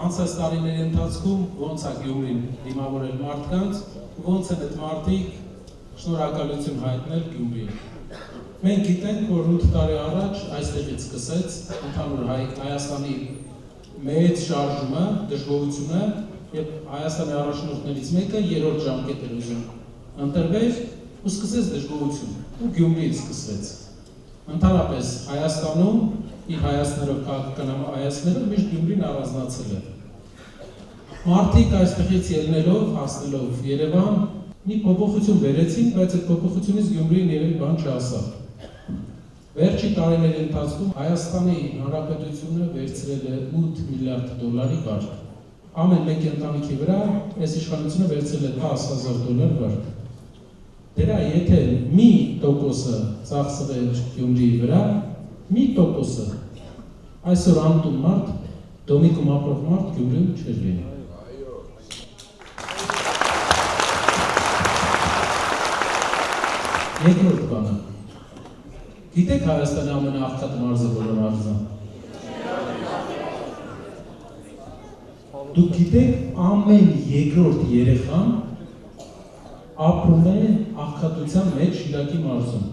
անցած տարիների ընթացքում ոնց է Գյումրին դիմավորել մարդկանց, ոնց են այդ մարդիկ շնորհակալություն հայտնել Գյումրիին։ Մենք գիտենք, որ 8 տարի առաջ այստեղից սկսեց ընդհանուր Հայաստանի մեծ շարժումը, դժգոհությունը եւ Հայաստանի առաջնորդներից մեկը երրորդ ժամկետ էր ուզում ընտրվեր ու սկսեց դժգոհություն ու Գյումրիից սկսվեց։ Ընդհանրապես Հայաստանում իր հայացքներով քաղաքական հայացքներով միշտ Գյումրին առանձնացել է։ Մարդիկ այստեղից ելնելով, հասնելով Երևան մի փոփոխություն բերեցին, բայց այդ փոփոխությունից Գյումրին երևի բան չասավ։ Վերջի տարիների ընթացքում Հայաստանի Հանրապետությունը վերցրել է 8 միլիարդ դոլարի վարկ։ Ամեն մեկի ընտանիքի վրա այս իշխանությունը վերցրել է 10,000 վարկ։ Դրա եթե մի տոկոսը ծախսվեր Գյումրիի վրա, մի տոկոսը այսօր անտուն մարդ, Դոմիկում ապրող մարդ Գյումրիում չէր լինի։ Երկրորդ բանը, գիտեք Հայաստանի ամենաաղքատ մարզը որը մարզան։ Դուք գիտեք ամեն երկրորդ երեխան ապրում է աղքատության մեջ Շիրակի մարզում։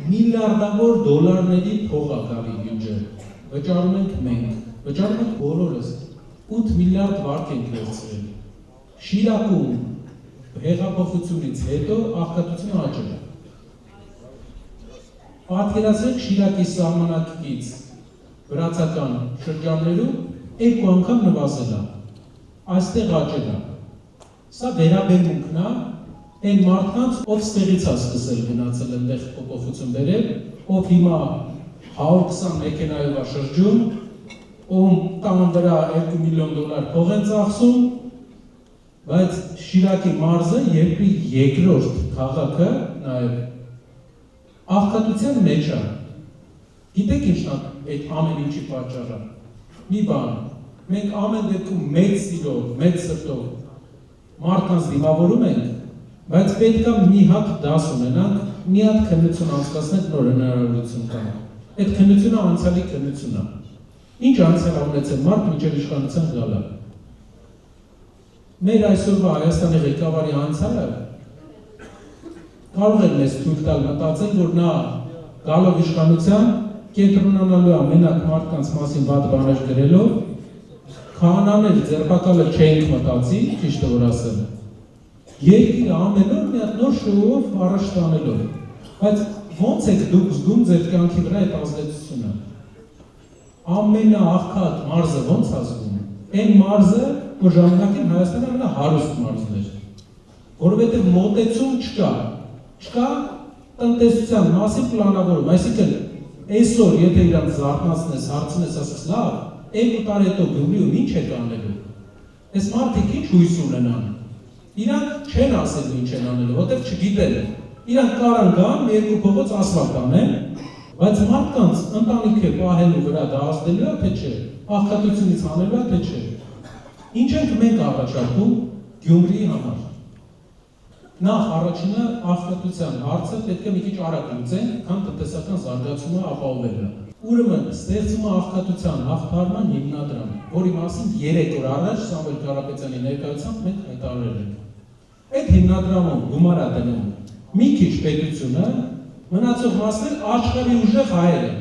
Միլիարդավոր դոլարների փող է գալի բյուջե, վճարում ենք մենք, վճարում ենք բոլորս, 8 միլիարդ վարկ ենք վերցրել։ Շիրակում հեղափոխությունից հետո աղքատությունը աճել է։ Պատկերացրեք Շիրակի սահմանակից վրացական շրջաններում 2 անգամ նվազել է, այստեղ աճել է։ Սա վերաբերմունքն է այն մարդկանց, ով ստեղից է սկսել գնացել այնտեղ փոփոխություն բերել, ով հիմա 120 մեքենայով է շրջում, ում տան վրա 2 միլիոն դոլար փող են ծախսում, բայց Շիրակի մարզը երկրի երկրորդ քաղաքը նաև աղքատության մեջ է։ Գիտեք ինչն է այդ ամեն ինչի պատճառը։ Մի բան, մենք ամեն դեպքում մեծ սիրով, մեծ սրտով մարդկանց դիմավորում ենք, բայց պետք է մի հատ դաս ունենանք, մի հատ քննություն անցկացնենք նոր հնարավորություն տանք։ Այդ քննությունը անցյալի քննություն է։ Ինչ անցյալ ունեցել մարդ մինչև իշխանության գալը։ Մեր այսօրվա Հայաստանի ղեկավարի անցյալը կարող է մեզ թույլ տալ մտածել, որ նա գալով իշխանության կենտրոնանալու է մենակ մարդկանց մասին վատ բաներ գրելով, քահանաներ ձերբակալը չենք մտածի, ճիշտ է որ ասել։ Երկիրը ամեն օր մի հատ նոր շոուով առաջ տանելով, բայց ո՞նց եք դուք զգում ձեր կյանքի վրա այդ ազդեցությունը։ Ամենաաղքատ մարզը ո՞նց է զգում։ Այն մարզը, որ ժամանակին Հայաստանի ամենահարուստ մարզն էր, որովհետև մոտեցում չկա, չկա տնտեսության մասին պլանավորում, այսինքն այսօր եթե իրանց զարթնացնես, հարցնես, ասես լավ, 2 տարի հետո Գյումրիում ինչ եք անելու, այս մարդիկ ինչ հույս ունենան, իրանք չեն ասելու ինչ են անելու, որտեղ չգիտեն, իրանք կարան գան, 2 փողոց ասֆալտ անեն, բայց մարդկանց ընտանիքը պահելու վրա դա ազդելու է, թե չէ, աղքատությունից հանելու է, թե չէ։ Ինչ ենք մենք առաջարկում Գյումրիի համար։ Նախ առաջինը աղքատության հարցը պետք է մի քիչ արագ լուծենք, քան տնտեսական զարգացումը ապահովելը։ Ուրեմն ստեղծումը աղքատության հաղթահարման հիմնադրամ, որի մասին 3 օր առաջ Սամվել Կարապետյանի ներկայությամբ մենք հայտարարել ենք։ Այդ հիմնադրամում գումար է դնում մի քիչ պետությունը, մնացող մասն էլ աշխարհի ուժեղ հայերը։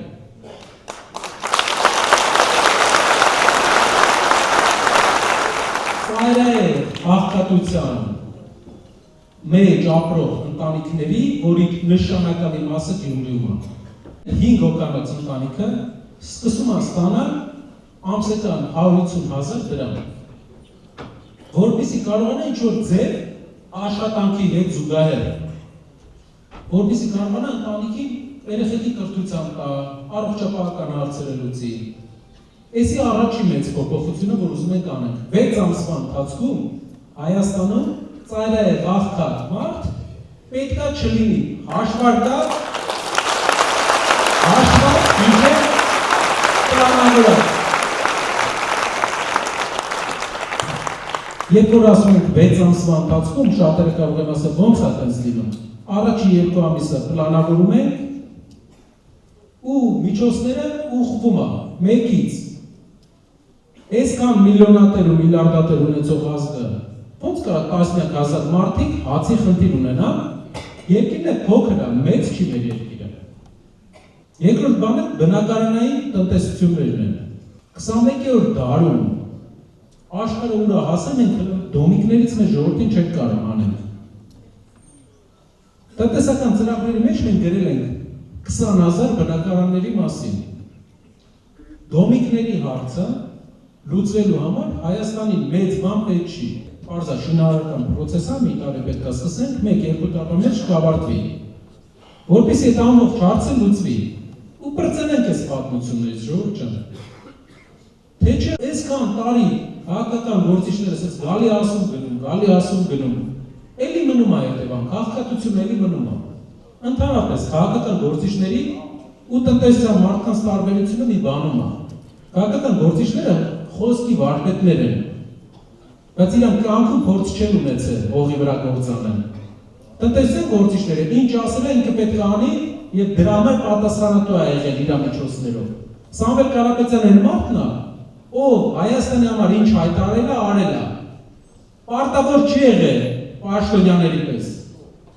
Աղքատության մեջ ապրող ընտանիքների, որի նշանակալի մասը Գյումրիում է։ 5 հոգանոց ընտանիքը սկսում է ստանալ ամսական 150,000 դրամ, որպեսզի կարողանա ինչ-որ ձև աշխատանքի հետ զուգահեռ, որպեսզի կարողանա ընտանիքի երեխեքի կրթության տա, առողջապահական հարցերը լուծի։ Էսի առաջի մեծ փոփոխությունը, որ ուզում ենք անենք, 6 ամսվա ընթացքում Հայաստանում ծայրահեղ աղքատ մարդ պետքա չլինի, հաշվարկած, բյուջե պլանավորած։ Երբ որ ասում ենք 6 ամսվա ընթացքում, շատերը կարող են ասել ոնց է տենց լինում։ Առաջի 2 ամիսը պլանավորում ենք ու միջոցները ուղղվում է 1-ից Այսքան միլիոնատեր ու միլիարդատեր ունեցող ազգը ոնց կարող տասնյակ հազար մարդիկ հացի խնդիր ունենան, երկիրն է փոքր է, մեծ չի մեր երկիրը։ Երկրորդ բանը բնակարանային տնտեսություններն են։ 21-րդ դարում աշխարհը ուրա հասել ենք դոմիկներից մեր ժողովրդին չեք կարող անենք։ Տնտեսական ծրագրերի մեջ մենք գրել ենք 20,000 բնակարանների մասին։ Դոմիկների հարցը լուծվելու համար Հայաստանի մեծ բան պետք չի։ Պարզա շինարարական պրոցեսը մի տարի պետք է սկսենք, 1-2 տարի մեջ կավարտվի։ Որպեսզի այդ ամբողջ հարցը լուծվի։ Ու բրծենենք այս պատմություններից, ժողովուրդ ջան։ Թե չէ այսքան տարի հաղթական գործիչները ասես գալի ասում գնում։ Էլի մնում է հետևանք, քաղաքացիությունը էլի մնում է։ Ընդհանրապես քաղաքական գործիչների ու տնտեսության մարդկանց տարբերությունը մի բանում է։ Քաղաքական գործիչները խոսքի վարպետներ են, բայց իրանք կյանքում փորձ չեն ունեցել հողի վրա գործ անեն։ Տնտեսության գործիչները ինչ ասել են, ինքը պետք է անի եւ դրա համար պատասխանատու է եղել իր միջոցներով։ Սամվել Կարապետյանը այն մարդն է, ով Հայաստանի համար ինչ հայտարարել է, արել է։ Պարտավոր չի եղել Պաշտոնյաների պես,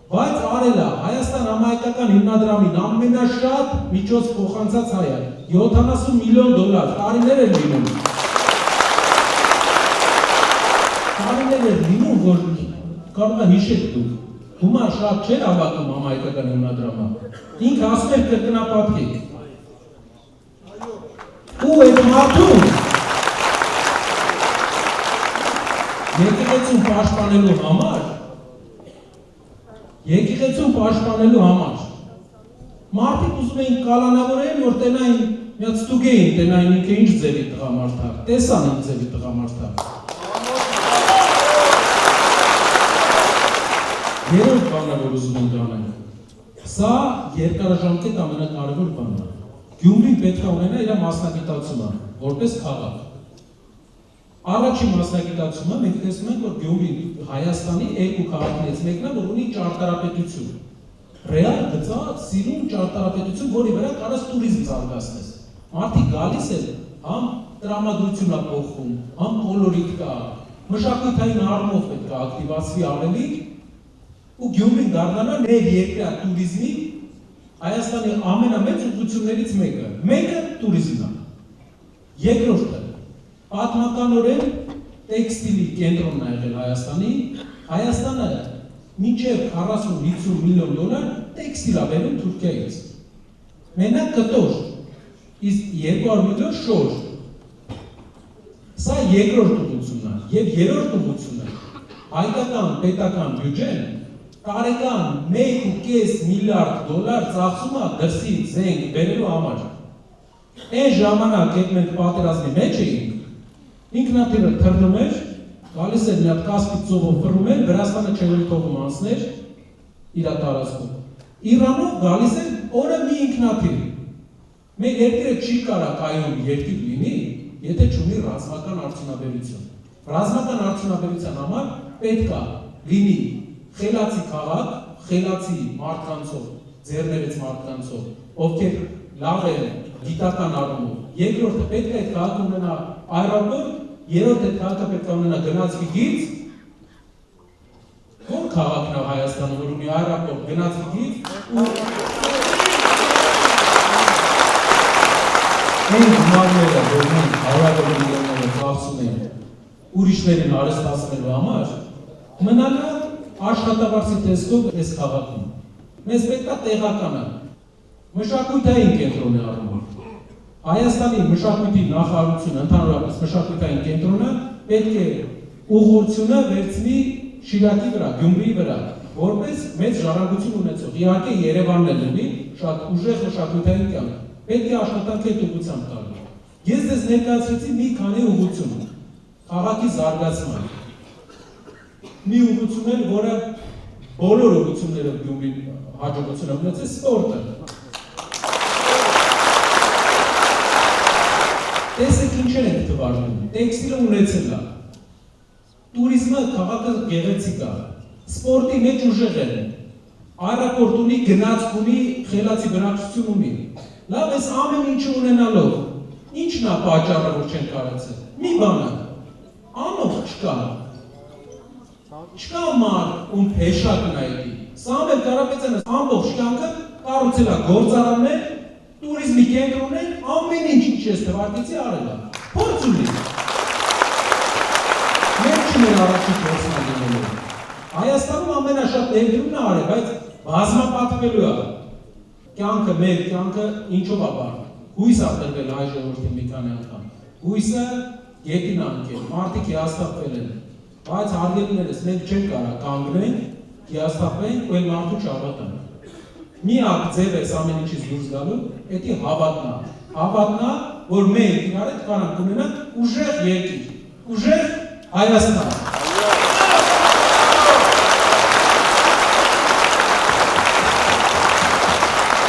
բայց արել է Հայաստան համահայկական հիմնադրամին ամենաշատ միջոց փոխանցած հայը, $70 միլիոն, տարիներ են լինում։ Տարիներ են լինում, որ կարող է հիշեք դուք, հիմա շատ չէր հավաքում համահայկական հիմնադրամը, ինքը ասում էր կրկնապատկեք։ Ու այդ մարդուն եկեղեցուն պաշտպանելու համար մարդիկ ուզում էին կալանավորեն, որ տենային մի հատ ստուգեին, տենային ինքը ինչ ձևի տղամարդ է, տեսան ինչ ձևի տղամարդ է։ Երրորդ բանը, որ ուզում ենք անել, սա երկարաժամկետ ամենակարևոր բանն է։ Գյումրին պետք է ունենա իր մասնագիտացումը, որպես քաղաք։ Առաջին մասնագիտացումը մենք տեսնում ենք, որ Գյումրին Հայաստանի երկու քաղաքներից մեկն է, որ ունի ճարտարապետություն։ Ռեալ գծած, սիրուն ճարտարապետություն, որի վրա կարաս տուրիզմ զարգացնես։ Մարդիկ գալիս են, համ տրամադրություն է փոխվում, համ կոլորիտ կա, մշակութային առումով պետք է ակտիվացվի ավելի, ու Գյումրին դառնա մեր երկրի տուրիզմի Հայաստանի ամենամեծ ուղղություններից մեկը տուրիզմն է։ Երկրորդը պատմականորեն տեքստիլի կենտրոնն է եղել Հայաստանի, Հայաստանը մինչև 40-50 միլիոն $, տեքստիլ է բերում Թուրքիայից։ Մենակ կտոր, իսկ 200 միլիոն շոր։ Սա երկրորդ ուղղությունն է, եւ երրորդ ուղղությունը հայկական պետական բյուջեն տարեկան 1.5 միլիարդ $, ծախսում է դրսի զենք բերելու համար։ Այն ժամանակ, երբ մենք պատերազմի մեջ էինք, ինքնաթիռը թռնում էր, գալիս էր մի հատ Կասպից ծովով փռում էր, Վրաստանը չէր թողում անցներ իր տարածքում։ Իրանով գալիս էր օրը մի ինքնաթիռ։ Մեր երկիրը չի կարող կայուն երկիր լինի, եթե չունի ռազմական արդյունաբերություն։ Ռազմական արդյունաբերության համար պետք է լինի խելացի քաղաք, խելացի մարդկանցով, ձեռներից մարդկանցով, ովքեր լավ են գիտական առումով։ Երկրորդը պետք է այդ քաղաքը ունենա այրապորտ, երրորդը այդ քաղաքը պետք է ունենա գնացքի գիծ։ Ո՞ր քաղաքն է Հայաստանը, որ ունի այրապորտ, գնացքի գիծ ու այն գումարները, որ մենք հարյուրավոր միլիոնները ծախսում ենք ուրիշներին արհեստացնելու համար, մնալը աշխատավարձի տեսքով այս քաղաքում։ Մեզ պետք է տեղականը, մշակութային կենտրոն է առումով։ Հայաստանի մշակույթի նախարարությունը, ընդհանրապես մշակութային կենտրոնը պետք է ուղղությունը վերցնի Շիրակի վրա, Գյումրիի վրա, որպես մեծ ժառանգություն ունեցող։ Իհարկե Երևանն էլ ունի շատ ուժեղ մշակութային կյանք, պետք է աշխատանքի այդ ուղղությամբ տալ։ Ես ձեզ ներկայացրեցի մի քանի ուղղություն քաղաքի զարգացման։ Մի ուղղություն էր, որը բոլոր ուղղություններով Գյումրին հաջողություն ունեցել սպորտը։ Տեսեք ինչեր ենք թվարկում, տեքստիլը ունեցել է, տուրիզմը քաղաքը գեղեցիկ է, սպորտի մեջ ուժեղ է, այրապորտ ունի, գնացք ունի, խելացի բնակչություն ունի։ Լավ, այս ամեն ինչը ունենալով, Ինչն է պատճառը, որ չեն կարողացել։ Մի բանը, անող չկա։ Չկա մարդ, ում հեշա կնայելի։ Սամվել Կարապետյանը ամբողջ կյանքը կառուցել է գործարաններ, տուրիզմի կենտրոններ, ամեն ինչ ես թվարկեցի արել է։ Փորձ ունի։ Մենք չունեն առաջին փորձն ալինելու։ Հայաստանում ամենաշատ ներդրումն է արել, բայց բազմապատկվելու է։ Կյանքը, մեր կյանքը ինչով է բարդ։ Հույս է տրվել հայ ժողովրդին մի քանի անգամ։ Հույսը գետին անկել, մարդիկ հիասթափվել են։ Բայց հարգելիներս մենք չենք կարող կանգնենք, հիասթափենք ու այն մարդու չհավատանք։ Միակ ձև է ամեն ինչից դուրս գալու, դա հավատն է։ Հավատն է, որ մենք իրար հետ կարանք ունենանք ուժեղ երկիր, ուժեղ Հայաստան։